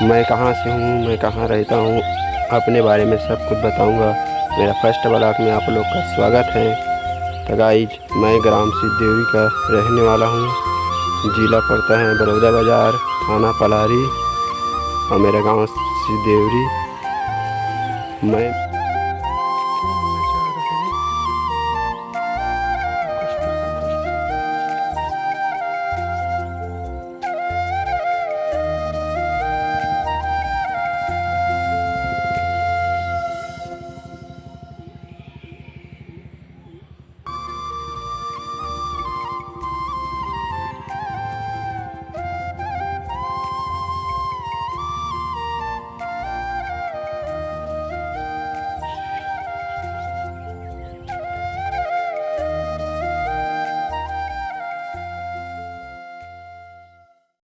मैं कहाँ से हूँ, मैं कहाँ रहता हूँ, अपने बारे में सब कुछ बताऊँगा। मेरा फर्स्ट ब्लॉग में आप लोग का स्वागत है। तो गाइज, मैं ग्राम सिद्धेवरी का रहने वाला हूँ। जिला पड़ता है बड़ौदा बाज़ार, थाना पलारी और मेरा गांव सिद्धेवरी। मैं